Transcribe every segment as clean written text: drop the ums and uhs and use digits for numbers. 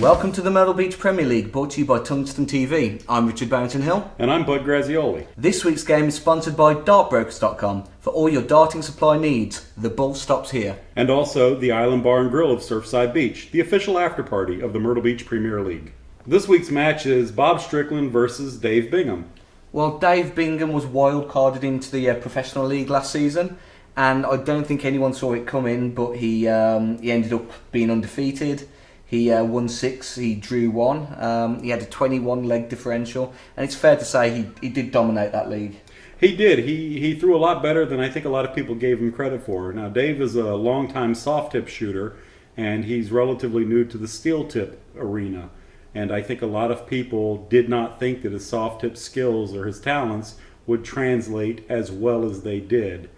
Welcome to the Myrtle Beach Premier League, brought to you by Tungsten TV. I'm Richard Barrington-Hill. And I'm Bud Grazioli. This week's game is sponsored by dartbrokers.com. For all your darting supply needs, the bull stops here. And also the Island Bar and Grill of Surfside Beach, the official after-party of the Myrtle Beach Premier League. This week's match is Bob Strickland versus Dave Bingham. Well, Dave Bingham was wild-carded into the professional league last season, and I don't think anyone saw it coming, but he ended up being undefeated. He won 6, he drew 1, he had a 21 leg differential, and it's fair to say he did dominate that league. He did. He threw a lot better than I think a lot of people gave him credit for. Now, Dave is a long-time soft tip shooter, and he's relatively new to the steel tip arena. And I think a lot of people did not think that his soft tip skills or his talents would translate as well as they did.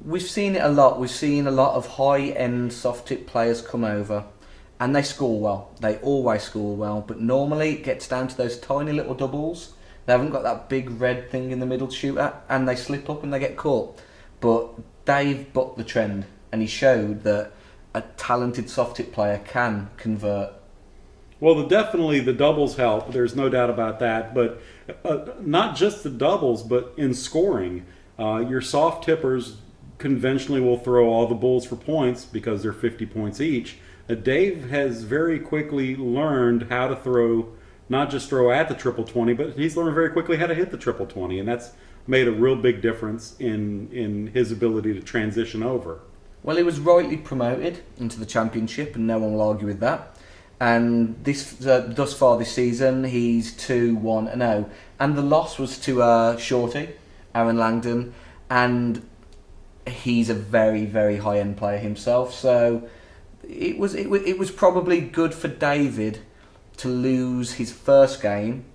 We've seen it a lot. We've seen a lot of high-end soft tip players come over. And they score well. They always score well. But normally it gets down to those tiny little doubles. They haven't got that big red thing in the middle to shoot at. And they slip up and they get caught. But Dave bucked the trend. And he showed that a talented soft tip player can convert. Well, definitely the doubles help. There's no doubt about that. But not just the doubles, but in scoring. Your soft tippers conventionally will throw all the bulls for points because they're 50 points each. Dave has very quickly learned how to throw, not just throw at the triple 20, but he's learned very quickly how to hit the triple 20, and that's made a real big difference in his ability to transition over. Well, he was rightly promoted into the championship, and no one will argue with that. And thus far this season, he's 2-1-0, and the loss was to Shorty, Aaron Langdon, and he's a very, very high-end player himself, so it was probably good for David to lose his first game,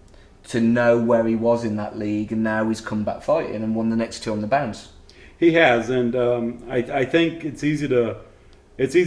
to know where he was in that league, and now he's come back fighting and won the next 2 on the bounce. He has, and I think it's easy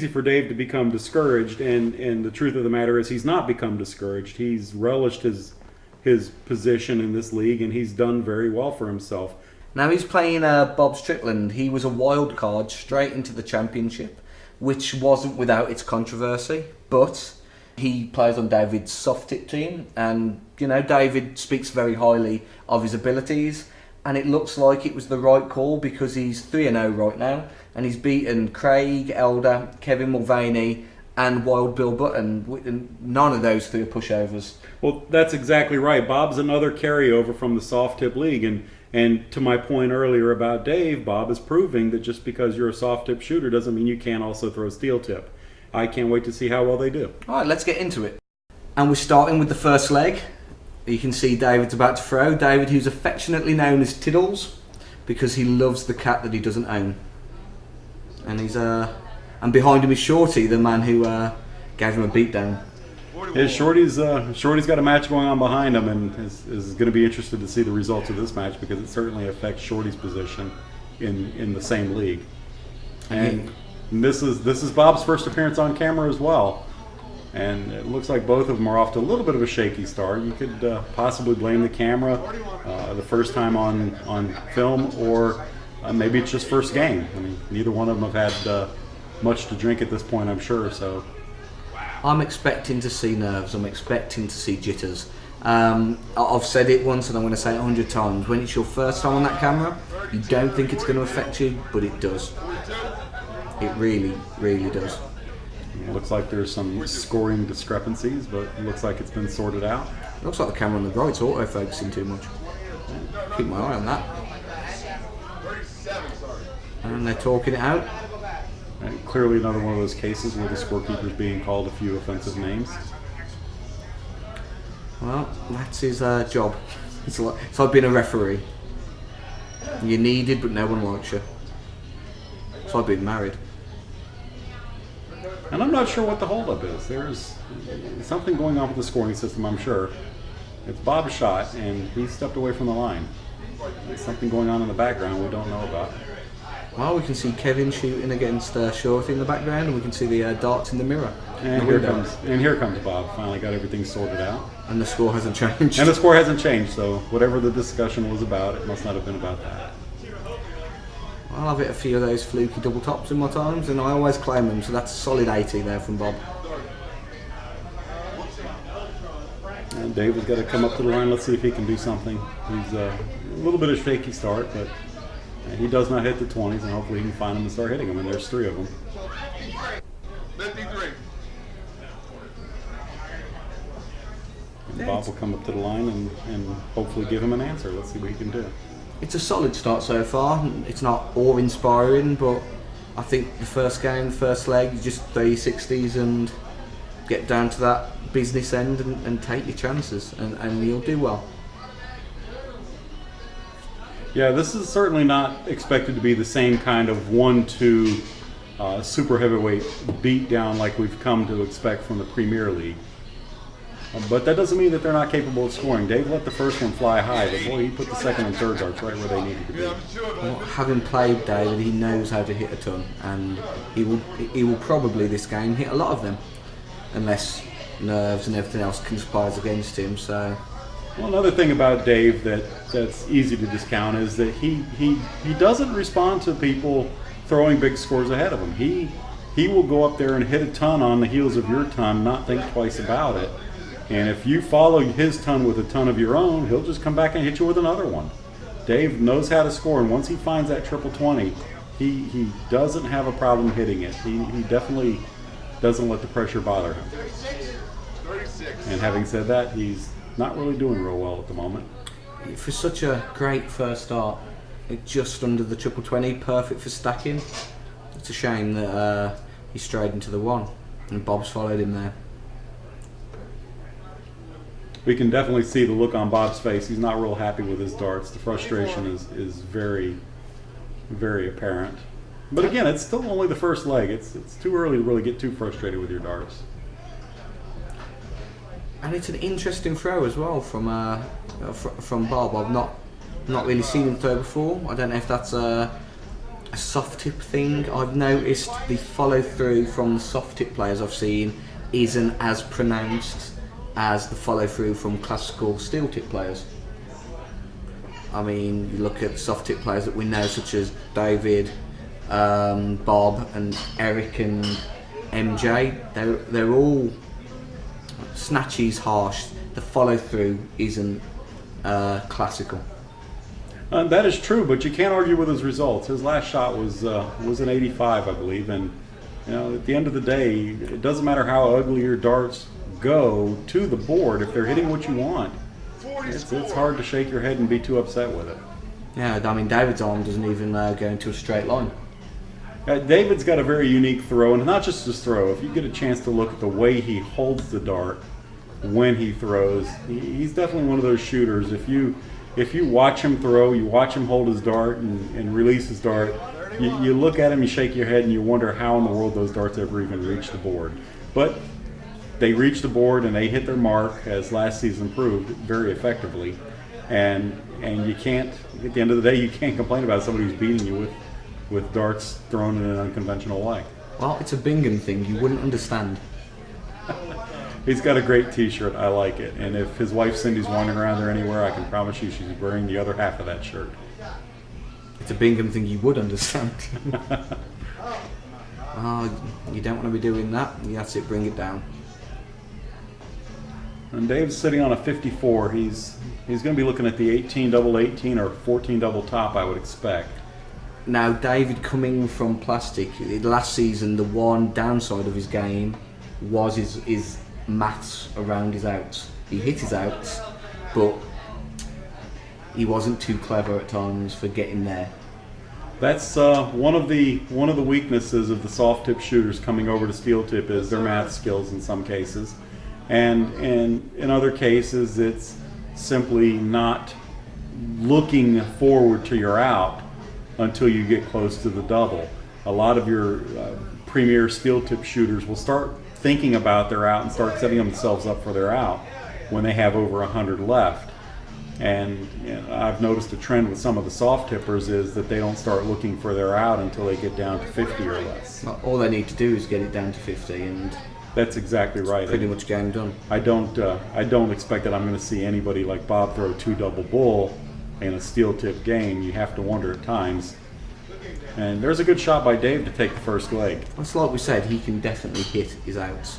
for Dave to become discouraged, and the truth of the matter is he's not become discouraged. He's relished his position in this league, and he's done very well for himself. Now he's playing Bob Strickland. He was a wild card straight into the championship, which wasn't without its controversy, but he plays on David's soft tip team, and David speaks very highly of his abilities, and it looks like it was the right call because he's 3-0 right now, and he's beaten Craig Elder, Kevin Mulvaney, and Wild Bill Button. None of those 3 are pushovers. Well, that's exactly right. Bob's another carryover from the soft tip league, and to my point earlier about Dave, Bob is proving that just because you're a soft tip shooter doesn't mean you can't also throw steel tip. I can't wait to see how well they do. All right, let's get into it. And we're starting with the first leg. You can see David's about to throw. David, who's affectionately known as Tiddles, because he loves the cat that he doesn't own. And and behind him is Shorty, the man who gave him a beatdown. Yeah, Shorty's got a match going on behind him, and is going to be interested to see the results of this match because it certainly affects Shorty's position in the same league. And this is Bob's first appearance on camera as well, and it looks like both of them are off to a little bit of a shaky start. You could possibly blame the camera the first time on film, or maybe it's just first game. I mean, neither one of them have had much to drink at this point, I'm sure. So I'm expecting to see nerves. I'm expecting to see jitters. I've said it once and I'm going to say it 100 times. When it's your first time on that camera, you don't think it's going to affect you, but it does. It really, really does. It looks like there's some scoring discrepancies, but it looks like it's been sorted out. It looks like the camera on the right's auto-focusing too much. Keep my eye on that. And they're talking it out. And clearly another one of those cases where the scorekeeper's being called a few offensive names. Well, that's his job. It's like being a referee. You're needed, but no one likes you. It's like being married. And I'm not sure what the holdup is. There's something going on with the scoring system, I'm sure. It's Bob's shot, and he stepped away from the line. There's something going on in the background we don't know about. Well, we can see Kevin shooting against Shorty in the background, and we can see the darts in the mirror. And here comes Bob. Finally got everything sorted out. And the score hasn't changed. And the score hasn't changed, so whatever the discussion was about, it must not have been about that. I've hit a few of those fluky double tops in my times, and I always claim them, so that's a solid 80 there from Bob. And Dave has got to come up to the line. Let's see if he can do something. He's a little bit of a shaky start, but he does not hit the 20s, and hopefully he can find them and start hitting them, and there's 3 of them. 53. And Bob will come up to the line and hopefully give him an answer. Let's see what he can do. It's a solid start so far. It's not awe-inspiring, but I think the first game, the first leg, you just throw your 60s and get down to that business end and take your chances, and you'll do well. Yeah, this is certainly not expected to be the same kind of 1-2 super heavyweight beatdown like we've come to expect from the Premier League. But that doesn't mean that they're not capable of scoring. Dave let the first one fly high, but boy, he put the second and third darts right where they needed to be. Well, having played David, he knows how to hit a ton, and he will probably this game hit a lot of them, unless nerves and everything else conspires against him. So, well, another thing about Dave that's easy to discount is that he doesn't respond to people throwing big scores ahead of him. He will go up there and hit a ton on the heels of your ton, not think twice about it. And if you follow his ton with a ton of your own, he'll just come back and hit you with another one. Dave knows how to score, and once he finds that triple 20, he doesn't have a problem hitting it. He definitely doesn't let the pressure bother him. And having said that, he's not really doing real well at the moment. For such a great first start, just under the triple 20, perfect for stacking. It's a shame that he strayed into the 1, and Bob's followed him there. We can definitely see the look on Bob's face. He's not real happy with his darts. The frustration is very, very apparent. But again, it's still only the first leg. It's too early to really get too frustrated with your darts. And it's an interesting throw as well from Bob. I've not really seen him throw before. I don't know if that's a soft tip thing. I've noticed the follow through from the soft tip players I've seen isn't as pronounced as the follow through from classical steel tip players. I mean, you look at soft tip players that we know, such as David, Bob, and Eric, and MJ. They're all snatchy's harsh. The follow through isn't classical. That is true, but you can't argue with his results. His last shot was an 85, I believe, and at the end of the day, it doesn't matter how ugly your darts go to the board. If they're hitting what you want, it's hard to shake your head and be too upset with it. Yeah, I mean, David's arm doesn't even go into a straight line. David's got a very unique throw, and not just his throw. If you get a chance to look at the way he holds the dart when he throws, he's definitely one of those shooters. If you watch him throw, you watch him hold his dart and release his dart, you look at him, you shake your head, and you wonder how in the world those darts ever even reach the board. But they reach the board and they hit their mark, as last season proved, very effectively. And you can't, at the end of the day, you can't complain about somebody who's beating you with darts thrown in an unconventional way. Well, it's a Bingham thing. You wouldn't understand. He's got a great T-shirt. I like it. And if his wife Cindy's wandering around there anywhere, I can promise you she's wearing the other half of that shirt. It's a Bingham thing you would understand. You don't want to be doing that. That's it. Bring it down. And Dave's sitting on a 54. He's going to be looking at the 18 double 18 or 14 double top, I would expect. Now, David, coming from plastic, last season the one downside of his game was his maths around his outs. He hit his outs, but he wasn't too clever at times for getting there. That's one of the weaknesses of the soft tip shooters coming over to steel tip is their math skills in some cases. And in other cases, it's simply not looking forward to your out until you get close to the double. A lot of your premier steel tip shooters will start thinking about their out and start setting themselves up for their out when they have over 100 left. And I've noticed a trend with some of the soft tippers is that they don't start looking for their out until they get down to 50 or less. Well, all they need to do is get it down to 50 and that's exactly right. Pretty much game done. I don't expect that I'm going to see anybody like Bob throw 2 double bull in a steel tip game. You have to wonder at times. And there's a good shot by Dave to take the first leg. That's like we said, he can definitely hit his outs.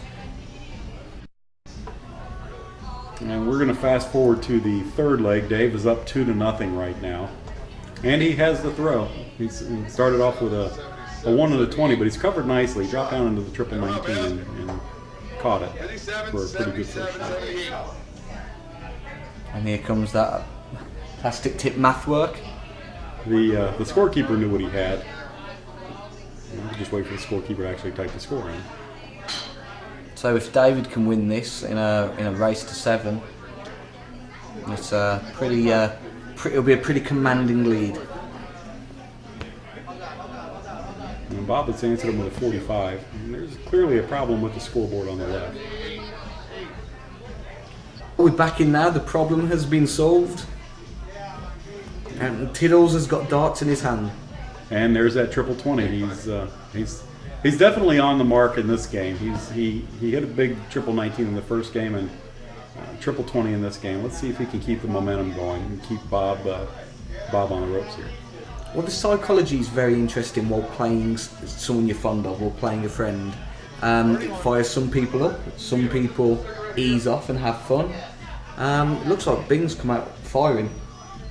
And we're going to fast forward to the third leg. Dave is up 2-0 right now. And he has the throw. He started off with a 1 and a 20, but he's covered nicely. He dropped down into the triple 19 and caught it for a pretty good first shot. And here comes that plastic tip math work. The scorekeeper knew what he had. Just wait for the scorekeeper to actually type the score in. So if David can win this in a race to 7, it's it'll be a pretty commanding lead. And Bob has answered him with a 45. And there's clearly a problem with the scoreboard on the left. We're back in now. The problem has been solved. And Tiddles has got darts in his hand. And there's that triple 20. He's definitely on the mark in this game. He hit a big triple 19 in the first game and triple 20 in this game. Let's see if he can keep the momentum going and keep Bob on the ropes here. Well, the psychology is very interesting while playing someone you're fond of or playing a friend. It fires some people up, some people ease off and have fun. It looks like Bing's come out firing.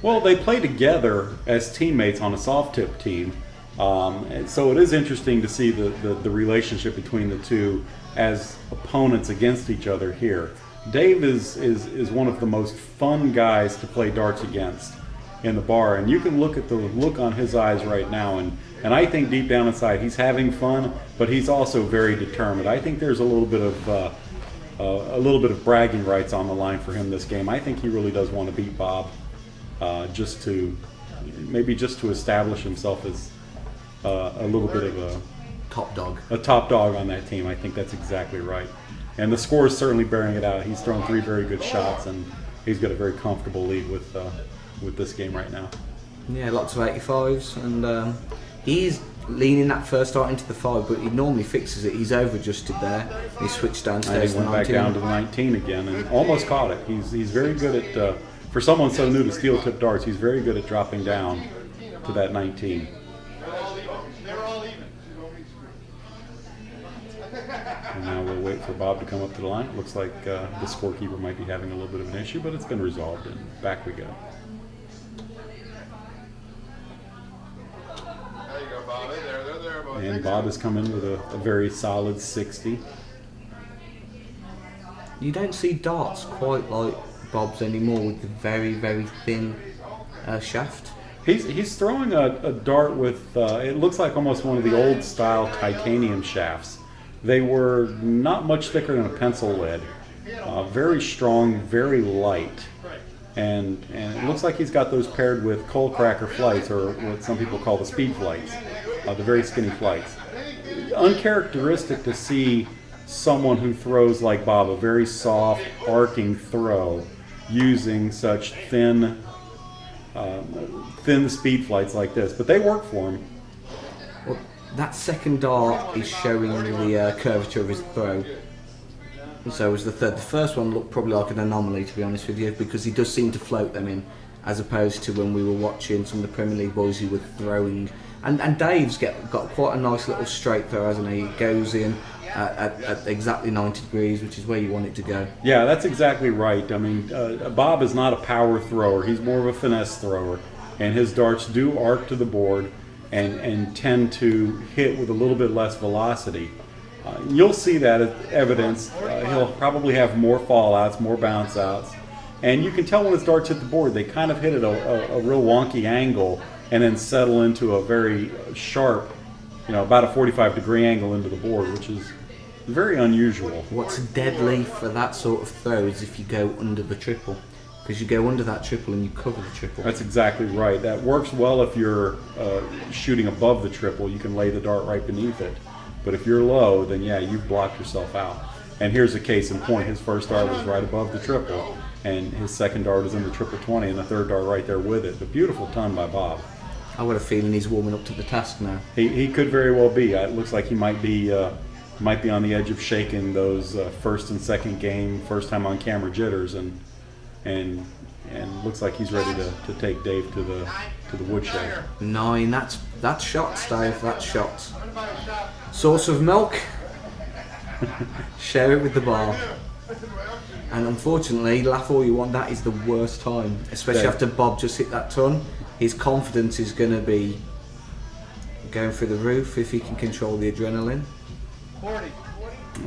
Well, they play together as teammates on a soft tip team. And so it is interesting to see the relationship between the two as opponents against each other here. Dave is one of the most fun guys to play darts against in the bar, and you can look at the look on his eyes right now, and I think deep down inside he's having fun, but he's also very determined. I think there's a little bit of bragging rights on the line for him this game. I think he really does want to beat Bob, just to establish himself as a little bit of a top dog on that team. I think that's exactly right. And the score is certainly bearing it out. He's thrown 3 very good shots, and he's got a very comfortable lead with this game right now. Yeah, lots of 85s, and he's leaning that first dart into the 5, but he normally fixes it. He's over-adjusted there. He switched downstairs to the 19. He went back down to the 19 again and almost caught it. He's very good at, for someone so new to steel tip darts, he's very good at dropping down to that 19. And now we'll wait for Bob to come up to the line. It looks like the scorekeeper might be having a little bit of an issue, but it's been resolved, and back we go. And Bob has come in with a very solid 60. You don't see darts quite like Bob's anymore with the very, very thin shaft. He's throwing a dart with, it looks like almost one of the old style titanium shafts. They were not much thicker than a pencil lead. Very strong, very light. And it looks like he's got those paired with coal cracker flights, or what some people call the speed flights, the very skinny flights. Uncharacteristic to see someone who throws like Bob, a very soft, arcing throw, using such thin speed flights like this. But they work for him. Well, that second dart is showing the curvature of his throw. And so was the third. The first one looked probably like an anomaly, to be honest with you, because he does seem to float them in, as opposed to when we were watching some of the Premier League boys who were throwing. And Dave's got quite a nice little straight throw, hasn't he? It goes in at exactly 90 degrees, which is where you want it to go. Yeah, that's exactly right. I mean, Bob is not a power thrower. He's more of a finesse thrower. And his darts do arc to the board and tend to hit with a little bit less velocity. You'll see that as evidence. He'll probably have more fallouts, more bounce outs. And you can tell when his darts hit the board, they kind of hit at a real wonky angle and then settle into a very sharp, about a 45-degree angle into the board, which is very unusual. What's deadly for that sort of throw is if you go under the triple. Because you go under that triple and you cover the triple. That's exactly right. That works well if you're shooting above the triple. You can lay the dart right beneath it. But if you're low, then yeah, you've blocked yourself out. And here's a case in point. His first dart was right above the triple, and his second dart is in the triple 20, and the third dart right there with it. The beautiful ton by Bob. I got a feeling he's warming up to the task now. He could very well be. It looks like he might be on the edge of shaking those first and second game, first time on camera jitters, and looks like he's ready to take Dave to the woodshed. 9. That's shots, Dave. That's shots. Source of milk. Share it with the bar. And unfortunately, laugh all you want, that is the worst time, especially Yeah. after Bob just hit that ton. His confidence is going to be going through the roof if he can control the adrenaline.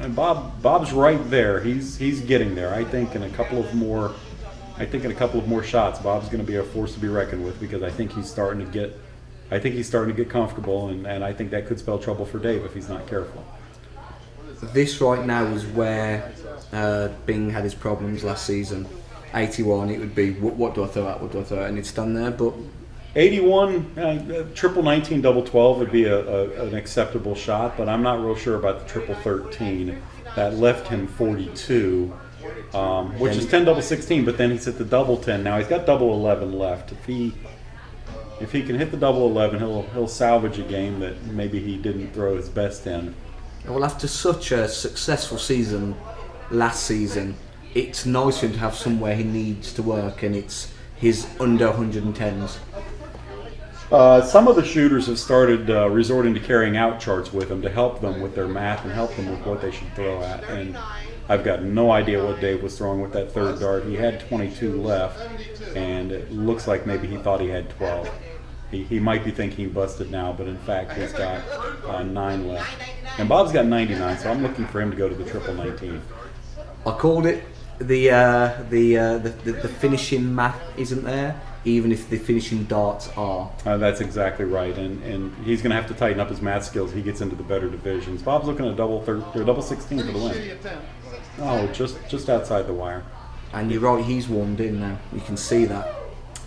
And Bob's right there. He's getting there. I think in a couple of more shots, Bob's going to be a force to be reckoned with, because I think he's starting to get comfortable, and I think that could spell trouble for Dave if he's not careful. This right now is where Bing had his problems last season. 81, it would be, what do I throw out, and it's done there, but 81, triple 19, double 12 would be an acceptable shot, but I'm not real sure about the triple 13. That left him 42, which is 10 double 16, but then he's at the double 10. Now he's got double 11 left. If he can hit the double 11, he'll salvage a game that maybe he didn't throw his best in. well, after such a successful season last season, it's nice for him to have somewhere he needs to work, and it's his under 110s. Some of the shooters have started resorting to carrying out charts with them to help them with their math and help them with what they should throw at. And I've got no idea what Dave was throwing with that third dart. He had 22 left, and it looks like maybe he thought he had 12. He might be thinking he busted now, but in fact he's got 9 left. And Bob's got 99, so I'm looking for him to go to the triple 19. I called it. The finishing math isn't there, even if the finishing darts are. That's exactly right, and he's going to have to tighten up his math skills. He gets into the better divisions. Bob's looking at double 16 for the win. Oh, just outside the wire. And you're right, he's warmed in now. You can see that.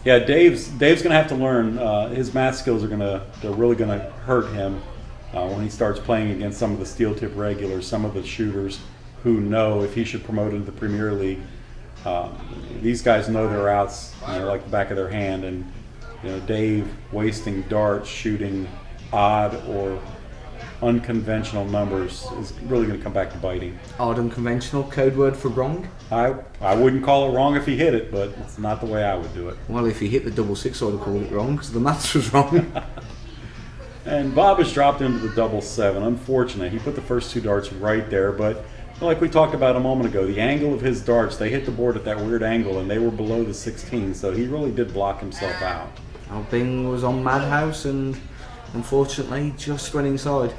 Yeah, Dave's going to have to learn. His math skills they're really going to hurt him when he starts playing against some of the steel tip regulars, some of the shooters who know if he should promote into the Premier League. These guys know their outs, like the back of their hand, and Dave wasting darts, shooting odd or unconventional numbers is really going to come back to bite him. Odd unconventional, code word for wrong? I wouldn't call it wrong if he hit it, but it's not the way I would do it. Well, if he hit the double 6, I would have called it wrong, because the maths was wrong. And Bob has dropped into the double 7. Unfortunate. He put the first 2 darts right there, but like we talked about a moment ago, the angle of his darts, they hit the board at that weird angle, and they were below the 16, so he really did block himself out. Bing was on Madhouse, and unfortunately just went inside.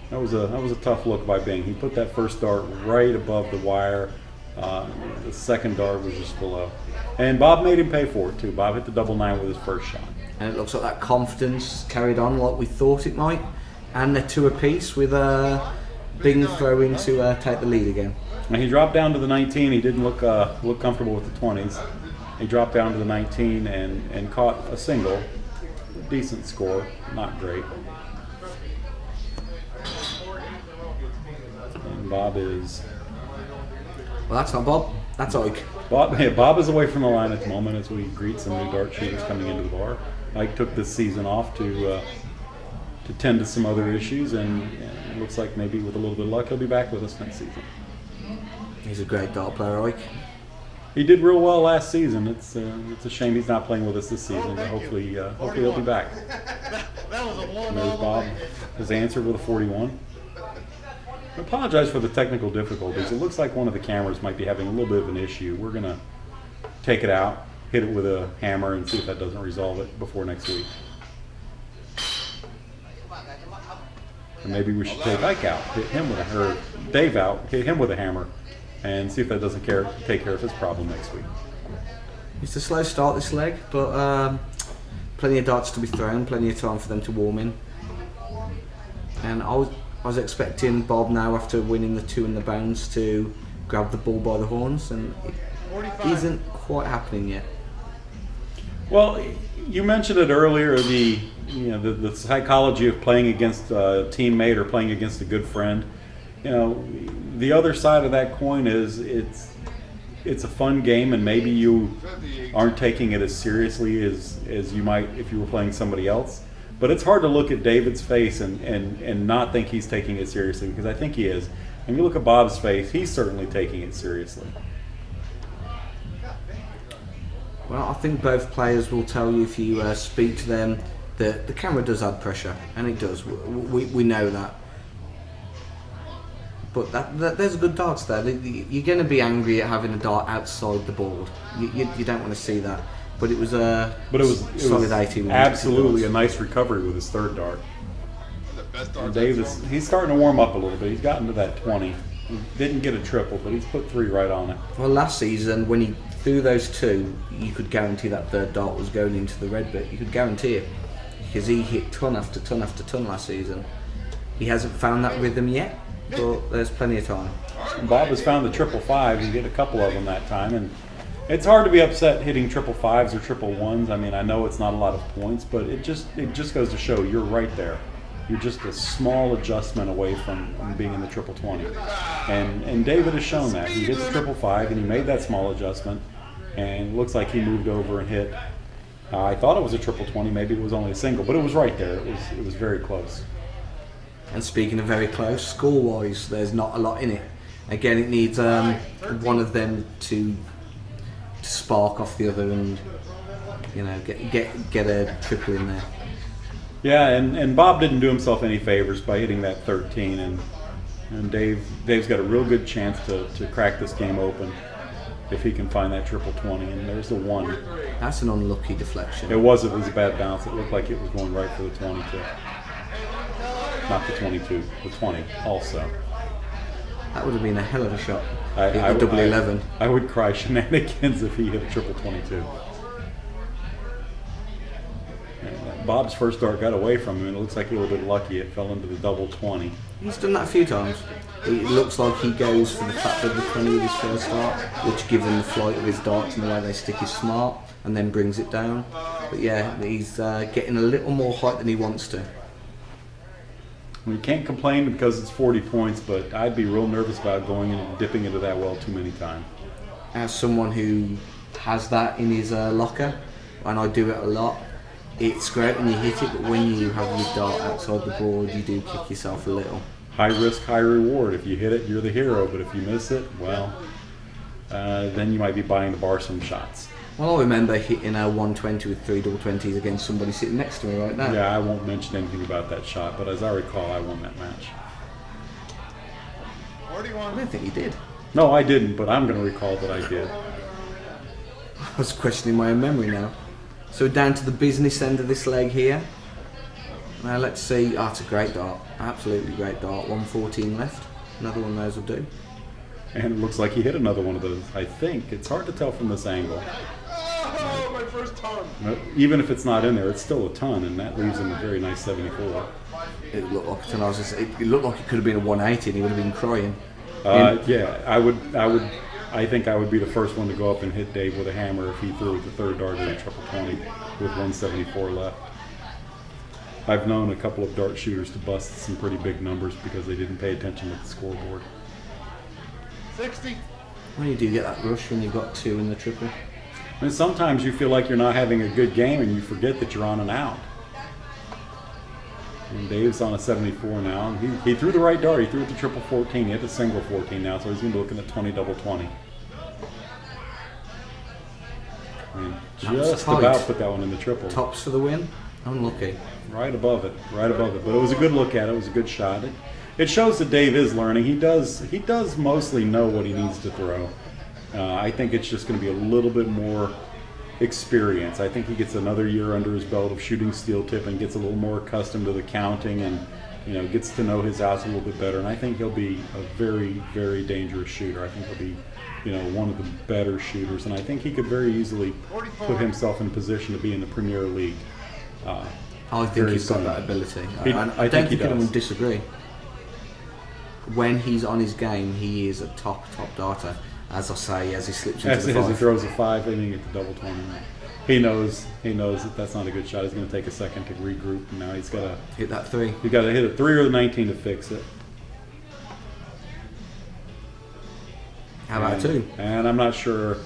That was a tough look by Bing. He put that first dart right above the wire. The second dart was just below. And Bob made him pay for it, too. Bob hit the double 9 with his first shot. And it looks like that confidence carried on like we thought it might. And they're 2 apiece with Bing throwing to take the lead again. Now he dropped down to the 19. He didn't look comfortable with the 20s. He dropped down to the 19 and caught a single. Decent score, not great. And Bob is... Well, that's not Bob. That's Ike. Bob is away from the line at the moment as we greet some new dart shooters coming into the bar. Ike took this season off to tend to some other issues, and it looks like maybe with a little bit of luck he'll be back with us next season. He's a great dart player, Ike. He did real well last season. It's a shame he's not playing with us this season, but hopefully he'll be back. And there's Bob, his answer with a 41. I apologize for the technical difficulties. It looks like one of the cameras might be having a little bit of an issue. We're going to take it out, hit it with a hammer, and see if that doesn't resolve it before next week. And maybe we should take Ike out, hit him with Dave out, hit him with a hammer, and see if that doesn't take care of his problem next week. It's a slow start this leg, but plenty of darts to be thrown, plenty of time for them to warm in. And I was expecting Bob now, after winning the 2 in the bounce, to grab the bull by the horns, and it isn't quite happening yet. Well, you mentioned it earlier, the psychology of playing against a teammate or playing against a good friend. The other side of that coin is it's a fun game, and maybe you aren't taking it as seriously as you might if you were playing somebody else. But it's hard to look at David's face and not think he's taking it seriously, because I think he is. And you look at Bob's face, he's certainly taking it seriously. Well, I think both players will tell you, if you speak to them, that the camera does add pressure, and it does. We know that. But there's good darts there. You're going to be angry at having a dart outside the board. You don't want to see that. But it was solid 80. Absolutely a nice recovery with his third dart. And Davis, he's starting to warm up a little bit. He's gotten to that 20. He didn't get a triple, but he's put 3 right on it. Well, last season when he threw those 2, you could guarantee that third dart was going into the red bit. You could guarantee it because he hit ton after ton after ton last season. He hasn't found that rhythm yet, but there's plenty of time. Bob has found the 555. He hit a couple of them that time, and it's hard to be upset hitting 555s or 111s. I mean, I know it's not a lot of points, but it just goes to show you're right there. You're just a small adjustment away from being in the 20. And David has shown that. He hit the 555 and he made that small adjustment, and it looks like he moved over and hit. I thought it was a 20, maybe it was only a single, but it was right there. It was very close. And speaking of very close, score-wise, there's not a lot in it. Again, it needs one of them to spark off the other and get a triple in there. Yeah, and Bob didn't do himself any favors by hitting that 13, and Dave's got a real good chance to crack this game open if he can find that 20, and there's the 1. That's an unlucky deflection. It was a bad bounce. It looked like it was going right for the 22. Not the 22, the 20 also. That would have been a hell of a shot. I double 11. I would cry shenanigans if he hit a 22. Bob's first dart got away from him, and it looks like he was a little bit lucky. It fell into the double 20. He's done that a few times. It looks like he goes for the flat of the 20 with his first dart, which, given the flight of his darts and the way they stick, is smart, and then brings it down. But yeah, he's getting a little more height than he wants to. We can't complain because it's 40 points, but I'd be real nervous about going and dipping into that well too many times. As someone who has that in his locker, and I do it a lot, it's great when you hit it, but when you have your dart outside the board, you do kick yourself a little. High risk, high reward. If you hit it, you're the hero, but if you miss it, well, then you might be buying the bar some shots. Well, I remember hitting a 120 with 3 double 20s against somebody sitting next to me right now. Yeah, I won't mention anything about that shot, but as I recall, I won that match. I don't think you did. No, I didn't, but I'm going to recall that I did. I was questioning my own memory now. So down to the business end of this leg here. Now let's see. Oh, it's a great dart. Absolutely great dart. 114 left. Another one of those will do. And it looks like he hit another one of those, I think. It's hard to tell from this angle. Oh, my first ton. Even if it's not in there, it's still a ton, and that leaves him a very nice 74. It looked like a ton. It looked like it could have been a 180 and he would have been crying. Yeah, I think I would be the first one to go up and hit Dave with a hammer if he threw the third dart in a 20 with 174 left. I've known a couple of dart shooters to bust some pretty big numbers because they didn't pay attention to the scoreboard. 60. Well, you do get that rush when you've got 2 in the triple. And sometimes you feel like you're not having a good game and you forget that you're on and out. And Dave's on a 74 now. And he threw the right dart. He threw it to triple 14. He hit the single 14 now, so he's going to be looking at 20 double 20. And just about put that one in the triple. Tops for the win. Unlucky. Right above it. Right above it. But it was a good look at it. It was a good shot. It shows that Dave is learning. He does mostly know what he needs to throw. I think it's just going to be a little bit more experience. I think he gets another year under his belt of shooting steel tip and gets a little more accustomed to the counting and gets to know his outs a little bit better. And I think he'll be a very, very dangerous shooter. I think he'll be one of the better shooters. And I think he could very easily put himself in a position to be in the Premier League. I think he's got that ability. I don't think anyone would disagree. When he's on his game, he is a top darter. As I say, as he slips into the 5. As he throws a 5 and he gets the double 20. He knows that that's not a good shot. He's going to take a second to regroup. And now he's got to hit that 3. He's got to hit a 3 or the 19 to fix it. How about 2? And I'm not sure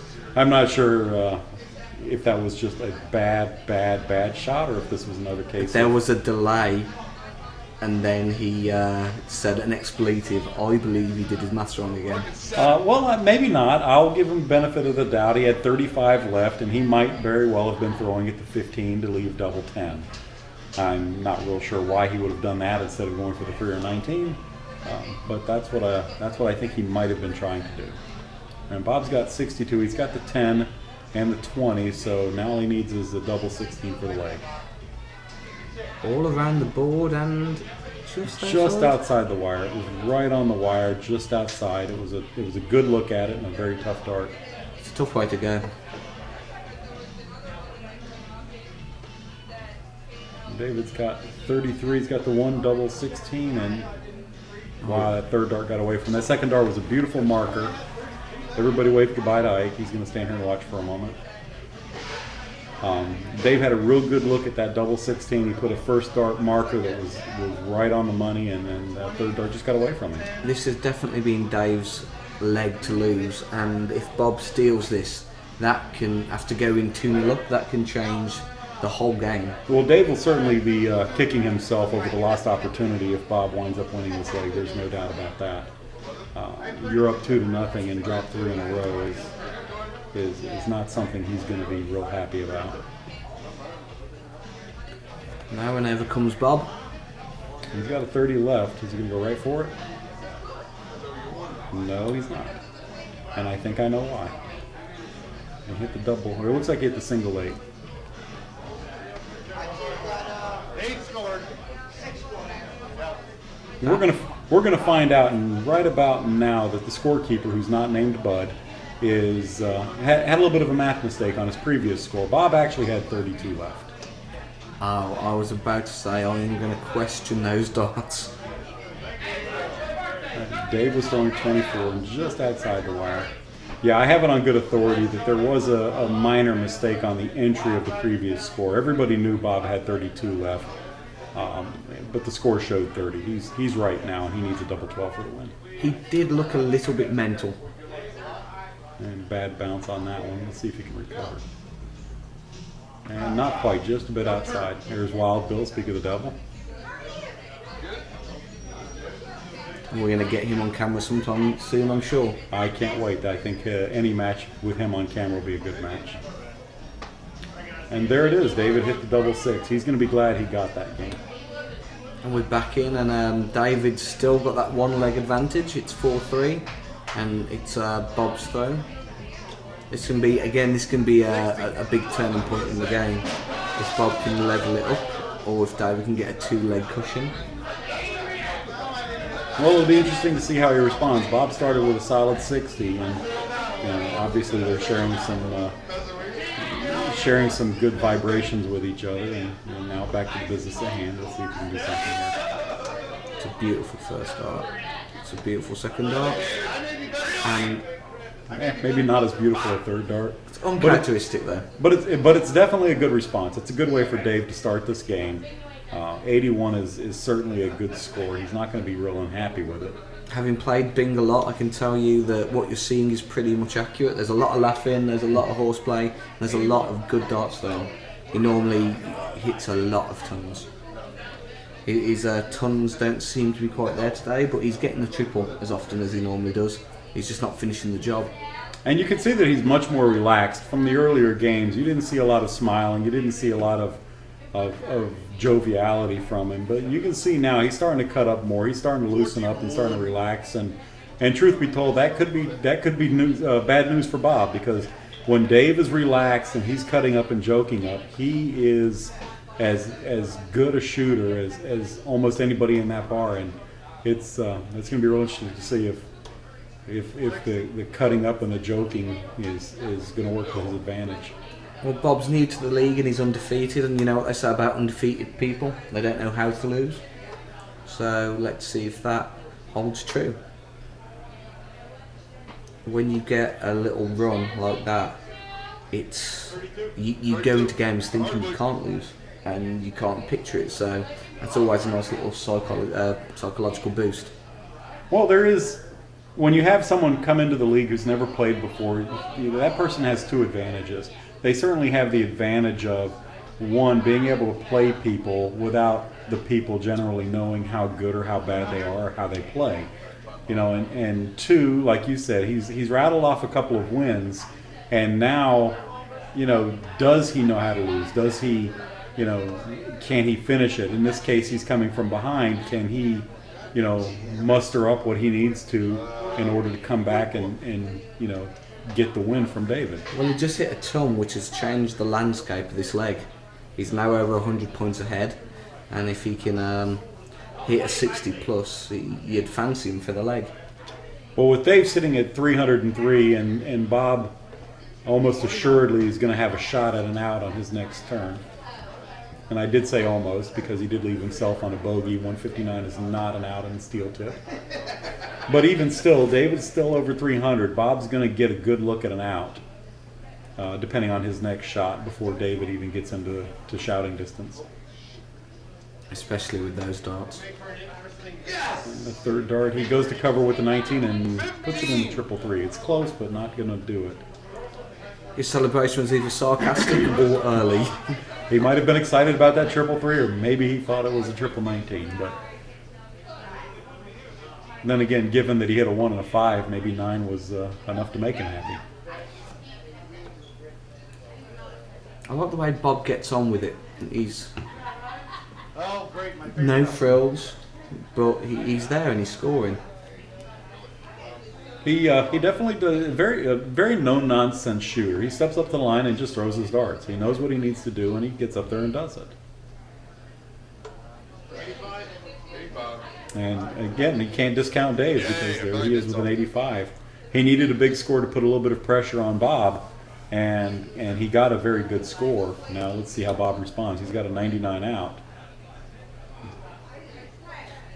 if that was just a bad shot or if this was another case. If there was a delay and then he said an expletive, I believe he did his maths wrong again. Well, maybe not. I'll give him benefit of the doubt. He had 35 left, and he might very well have been throwing it to 15 to leave double 10. I'm not real sure why he would have done that instead of going for the 3 or 19. But that's what I think he might have been trying to do. And Bob's got 62. He's got the 10 and the 20, so now all he needs is a double 16 for the leg. All around the board and Just outside the wire. It was right on the wire, just outside. It was a good look at it and a very tough dart. It's a tough way to go. David's got 33. He's got the one double 16, and wow, that third dart got away from him. That second dart was a beautiful marker. Everybody waved goodbye to Ike. He's going to stand here and watch for a moment. Dave had a real good look at that double 16. He put a first dart marker that was right on the money, and then that third dart just got away from him. This has definitely been Dave's leg to lose, and if Bob steals this, that can, after going 2-0 up, that can change the whole game. Well, Dave will certainly be kicking himself over the lost opportunity if Bob winds up winning this leg. There's no doubt about that. You're up 2-0 and drop 3 in a row is not something he's going to be real happy about. Now and over comes Bob. He's got a 30 left. Is he going to go right for it? No, he's not. And I think I know why. He hit the double. Or it looks like he hit the single 8. 8 scored. We're gonna find out, and right about now, that the scorekeeper, who's not named Bud, is had a little bit of a math mistake on his previous score. Bob actually had 32 left. Oh, I was about to say I'm going to question those darts. Dave was throwing 24 and just outside the wire. Yeah, I have it on good authority that there was a minor mistake on the entry of the previous score. Everybody knew Bob had 32 left, but the score showed 30. He's right now, and he needs a double 12 for the win. He did look a little bit mental. And bad bounce on that one. Let's see if he can recover. And not quite, just a bit outside. Here's Wild Bill, speak of the devil. And we're going to get him on camera sometime soon, I'm sure. I can't wait. I think any match with him on camera will be a good match. And there it is. David hit the double 6. He's going to be glad he got that game. And we're back in, and David's still got that one leg advantage. It's 4-3, and it's Bob's throw. This can be a big turning point in the game if Bob can level it up, or if David can get a 2-leg cushion. Well, it'll be interesting to see how he responds. Bob started with a solid 60, and obviously they're sharing some good vibrations with each other, and now back to the business at hand. Let's see if we can do something here. It's a beautiful first dart. It's a beautiful second dart, and maybe not as beautiful a third dart. it's uncharacteristic though. But it's definitely a good response. It's a good way for Dave to start this game. 81 is certainly a good score. He's not going to be real unhappy with it. Having played Bing a lot, I can tell you that what you're seeing is pretty much accurate. There's a lot of laughing, there's a lot of horseplay, there's a lot of good darts thrown. He normally hits a lot of tons. His tons don't seem to be quite there today, but he's getting the triple as often as he normally does. He's just not finishing the job. And you can see that he's much more relaxed. From the earlier games, you didn't see a lot of smiling, you didn't see a lot of joviality from him, but you can see now he's starting to cut up more. He's starting to loosen up and starting to relax. And truth be told, that could be news, bad news for Bob, because when Dave is relaxed and he's cutting up and joking up, he is as good a shooter as almost anybody in that bar. And it's going to be real interesting to see if the cutting up and the joking is going to work to his advantage. Well, Bob's new to the league and he's undefeated, and you know what they say about undefeated people? They don't know how to lose. So let's see if that holds true. When you get a little run like that, it's you go into games thinking you can't lose and you can't picture it. So that's always a nice little psychological boost. Well, there is. When you have someone come into the league who's never played before, that person has two advantages. They certainly have the advantage of, one, being able to play people without the people generally knowing how good or how bad they are or how they play. And two, like you said, he's rattled off a couple of wins, and now, does he know how to lose? Does he, can he finish it? In this case, he's coming from behind. Can he muster up what he needs to in order to come back and get the win from David. Well, he just hit a ton, which has changed the landscape of this leg. He's now over 100 points ahead, and if he can hit a 60 plus, you'd fancy him for the leg. Well, with Dave sitting at 303 and Bob almost assuredly is going to have a shot at an out on his next turn. And I did say almost because he did leave himself on a bogey. 159 is not an out in steel tip. But even still, David's still over 300. Bob's going to get a good look at an out, depending on his next shot before David even gets into shouting distance. Especially with those darts. The third dart, he goes to cover with the 19 and puts it in the 333. It's close, but not going to do it. His celebration was either sarcastic or early. He might have been excited about that 333, or maybe he thought it was a 19. But then again, given that he hit a 1 and a 5, maybe 9 was enough to make him happy. I like the way Bob gets on with it. He's Oh, great, my favorite. no frills, but he's there and he's scoring. He definitely does a very no nonsense shooter. He steps up to the line and just throws his darts. He knows what he needs to do, and he gets up there and does it. 85. And again, he can't discount Dave because there he is with an 85. He needed a big score to put a little bit of pressure on Bob, and he got a very good score. Now let's see how Bob responds. He's got a 99 out.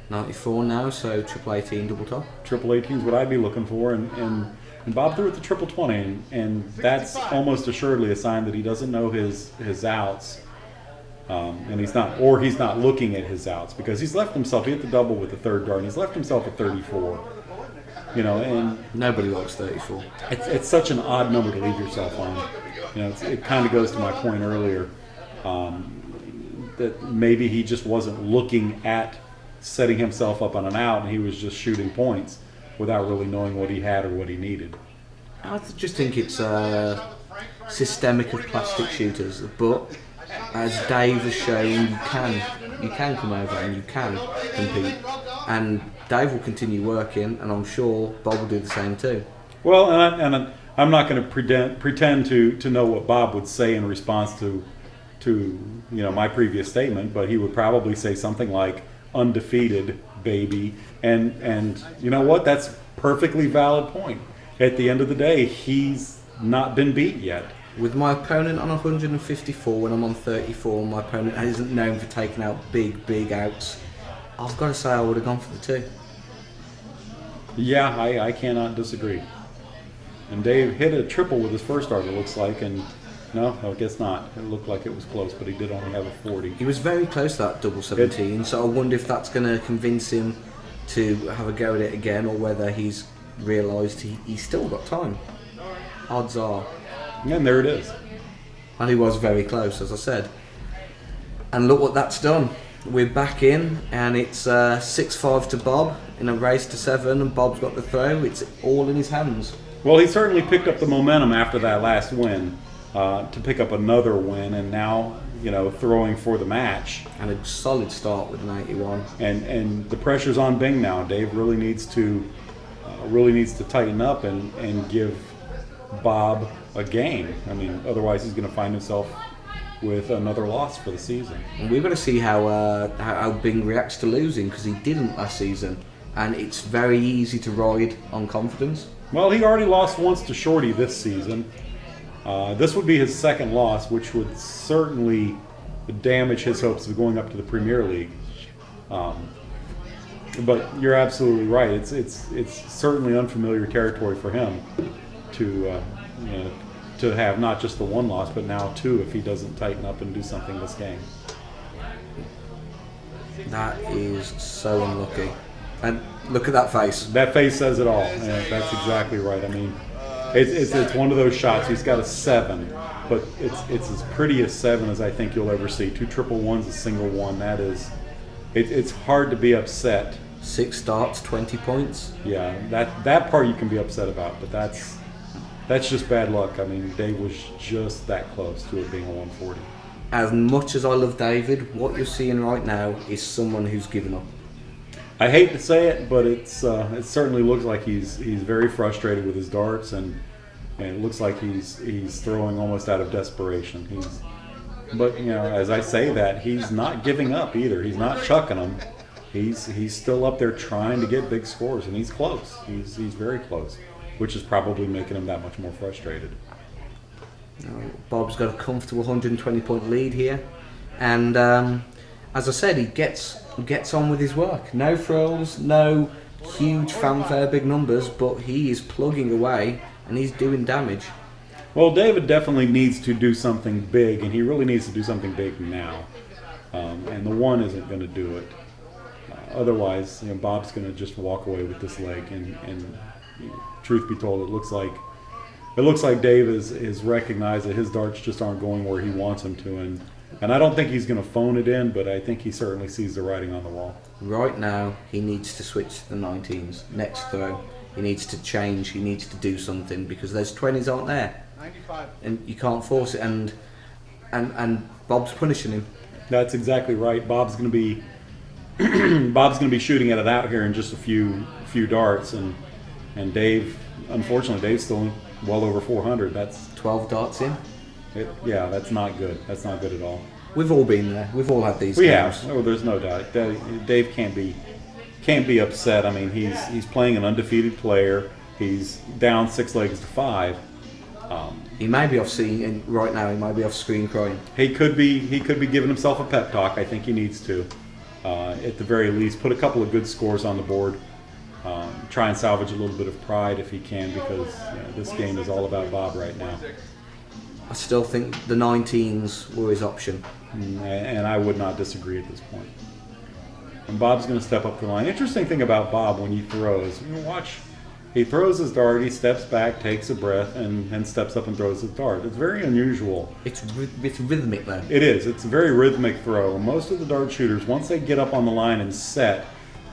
94 now, so triple 18 double top. Triple 18 is what I'd be looking for, and Bob threw it the triple 20, and that's almost assuredly a sign that he doesn't know his outs, and he's not looking at his outs because he's left himself. He hit the double with the third dart, and he's left himself at 34. And Nobody likes 34. it's such an odd number to leave yourself on. It kind of goes to my point earlier that maybe he just wasn't looking at setting himself up on an out, and he was just shooting points without really knowing what he had or what he needed. I just think it's systemic of plastic shooters, but as Dave has shown, you can come over and you can compete, and Dave will continue working, and I'm sure Bob will do the same too. Well, and I'm not going to pretend to know what Bob would say in response to my previous statement, but he would probably say something like, "Undefeated, baby," and you know what? That's a perfectly valid point. At the end of the day, he's not been beat yet. With my opponent on 154 when I'm on 34, my opponent isn't known for taking out big outs. I've got to say I would have gone for the 2. Yeah, I cannot disagree. And Dave hit a triple with his first dart, it looks like, and no, I guess not. It looked like it was close, but he did only have a 40. He was very close to that double 17, so I wonder if that's going to convince him to have a go at it again, or whether he's realised he's still got time. Odds are. And there it is. And he was very close, as I said. And look what that's done. We're back in, and it's 6-5 to Bob in a race to 7, and Bob's got the throw. It's all in his hands. Well, he certainly picked up the momentum after that last win to pick up another win, and now throwing for the match. And a solid start with an 81. And the pressure's on Bing now. Dave really needs to tighten up and give Bob a game. I mean, otherwise he's going to find himself with another loss for the season. And we've got to see how Bing reacts to losing, because he didn't last season, and it's very easy to ride on confidence. Well, he already lost once to Shorty this season. This would be his second loss, which would certainly damage his hopes of going up to the Premier League. But you're absolutely right. It's certainly unfamiliar territory for him to have not just the one loss, but now 2 if he doesn't tighten up and do something this game. That is so unlucky. And look at that face. That face says it all. Yeah, that's exactly right. I mean, it's one of those shots. He's got a 7, but it's as pretty a 7 as I think you'll ever see. 2 triple ones, a single one. That is, it's hard to be upset. 6 starts, 20 points. Yeah, that part you can be upset about, but that's just bad luck. I mean, Dave was just that close to it being a 140. As much as I love David, what you're seeing right now is someone who's given up. I hate to say it, but it certainly looks like he's very frustrated with his darts, and it looks like he's throwing almost out of desperation. But as I say that, he's not giving up either. He's not chucking them. He's still up there trying to get big scores, and he's close. He's very close, which is probably making him that much more frustrated. Bob's got a comfortable 120-point lead here, and as I said, he gets on with his work. No frills, no huge fanfare, big numbers, but he is plugging away and he's doing damage. Well, David definitely needs to do something big, and he really needs to do something big now. And the one isn't going to do it. Otherwise, Bob's going to just walk away with this leg. And truth be told, it looks like Dave is recognized that his darts just aren't going where he wants them to. And I don't think he's going to phone it in, but I think he certainly sees the writing on the wall. Right now, he needs to switch to the 19s. Next throw, he needs to change. He needs to do something because those 20s aren't there. 95. And you can't force it. And Bob's punishing him. That's exactly right. Bob's going to be shooting at it out here in just a few darts, and Dave, unfortunately, Dave's still well over 400. That's 12 darts in. That's not good. That's not good at all. We've all been there. We've all had these. We games. have. Oh, there's no doubt. Dave can't be upset. I mean, he's playing an undefeated player. He's down 6 legs to 5. He may be off screen right now. He might be off screen crying. He could be giving himself a pep talk. I think he needs to, at the very least, put a couple of good scores on the board. Try and salvage a little bit of pride if he can, because this game is all about Bob right now. I still think the 19s were his option. And I would not disagree at this point. And Bob's going to step up the line. Interesting thing about Bob when he throws, watch. He throws his dart, he steps back, takes a breath, and steps up and throws his dart. It's very unusual. It's rhythmic though. It is. It's a very rhythmic throw. Most of the dart shooters, once they get up on the line and set,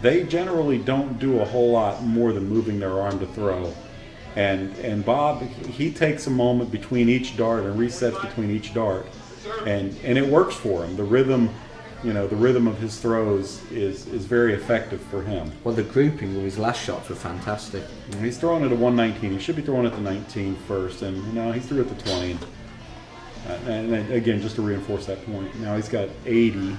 they generally don't do a whole lot more than moving their arm to throw. And Bob, he takes a moment between each dart and resets between each dart, and it works for him. The rhythm of his throws is very effective for him. Well, the grouping with his last shots were fantastic. And he's throwing at a 119. He should be throwing at the 19 first, and he threw at the 20. And again, just to reinforce that point, now he's got 80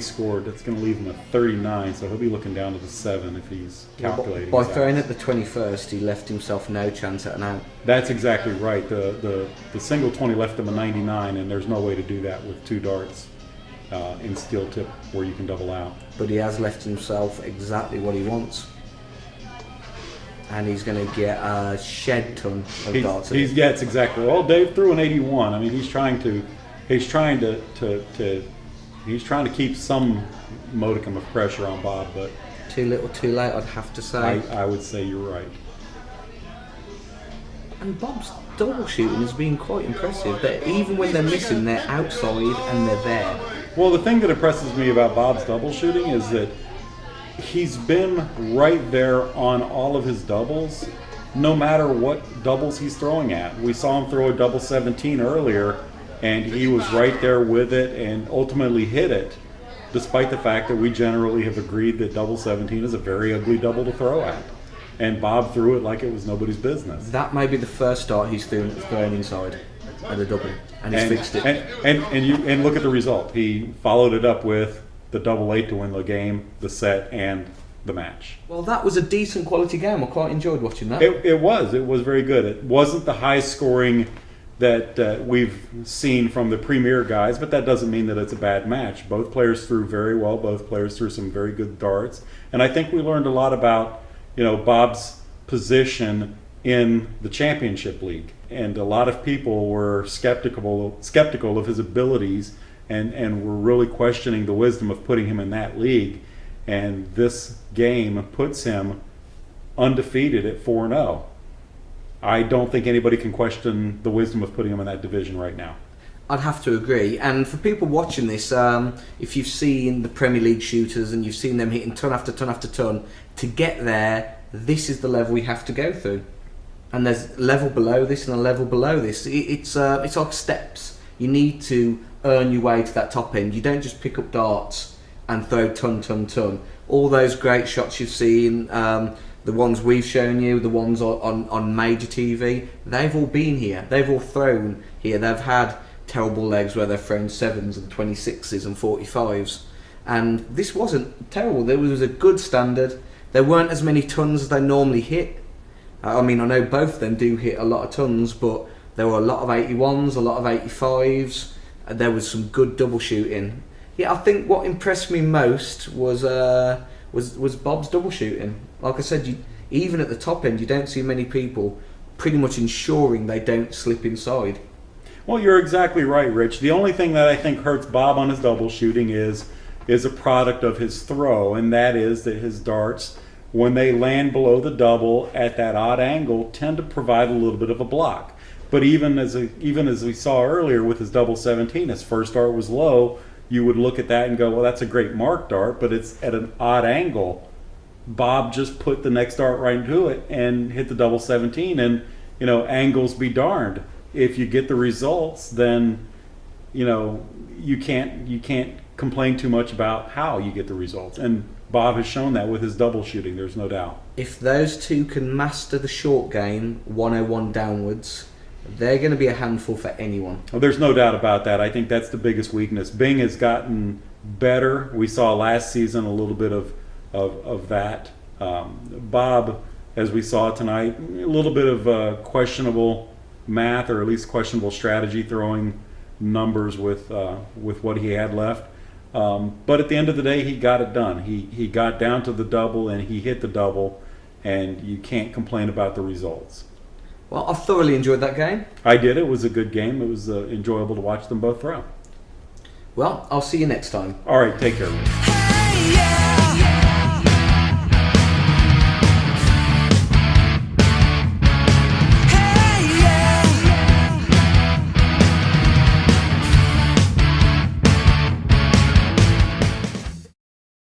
scored. That's going to leave him at 39, so he'll be looking down to the 7 if he's calculating. By throwing at the 21st, he left himself no chance at an out. That's exactly right. The single 20 left him a 99, and there's no way to do that with 2 darts in steel tip where you can double out. But he has left himself exactly what he wants. And he's going to get a shed ton of darts. It's exactly. Well, Dave threw an 81. I mean, he's trying to keep some modicum of pressure on Bob, but too little, too late, I'd have to say. I would say you're right. And Bob's double shooting has been quite impressive. That even when they're missing, they're outside and they're there. Well, the thing that impresses me about Bob's double shooting is that he's been right there on all of his doubles, no matter what doubles he's throwing at. We saw him throw a double 17 earlier, and he was right there with it and ultimately hit it, despite the fact that we generally have agreed that double 17 is a very ugly double to throw at. And Bob threw it like it was nobody's business. That may be the first start he's thrown inside at a double, and he's fixed it. And look at the result. He followed it up with the double 8 to win the game, the set, and the match. Well, that was a decent quality game. I quite enjoyed watching that. It was very good. It wasn't the high scoring that we've seen from the premier guys, but that doesn't mean that it's a bad match. Both players threw very well. Both players threw some very good darts, and I think we learned a lot about Bob's position in the championship league. And a lot of people were skeptical of his abilities, and were really questioning the wisdom of putting him in that league. And this game puts him undefeated at 4-0. I don't think anybody can question the wisdom of putting him in that division right now. I'd have to agree. And for people watching this, if you've seen the Premier League shooters and you've seen them hitting ton after ton after ton, to get there, this is the level we have to go through. And there's a level below this and a level below this. It's like steps. You need to earn your way to that top end. You don't just pick up darts and throw ton. all those great shots you've seen, the ones we've shown you, the ones on major TV, they've all been here. They've all thrown here. They've had terrible legs where they've thrown 7s and 26s and 45s. And this wasn't terrible. There was a good standard. There weren't as many tons as they normally hit. I mean, I know both of them do hit a lot of tons, but there were a lot of 81s, a lot of 85s. There was some good double shooting. Yeah, I think what impressed me most was Bob's double shooting. Like I said, even at the top end, you don't see many people pretty much ensuring they don't slip inside. Well, you're exactly right, Rich. The only thing that I think hurts Bob on his double shooting is a product of his throw, and that is that his darts, when they land below the double at that odd angle, tend to provide a little bit of a block. But even as we saw earlier with his double 17, his first dart was low. You would look at that and go, well, that's a great mark dart, but it's at an odd angle. Bob just put the next dart right into it and hit the double 17, and angles be darned. If you get the results, then you can't complain too much about how you get the results. And Bob has shown that with his double shooting, there's no doubt. If those two can master the short game, 101 downwards, they're going to be a handful for anyone. Well, there's no doubt about that. I think that's the biggest weakness. Bing has gotten better. We saw last season a little bit of that. Bob, as we saw tonight, a little bit of questionable math, or at least questionable strategy, throwing numbers with what he had left. But at the end of the day, he got it done. He got down to the double and he hit the double, and you can't complain about the results. Well, I thoroughly enjoyed that game. I did. It was a good game. It was enjoyable to watch them both throw. Well, I'll see you next time. All right, take care. Hey, yeah.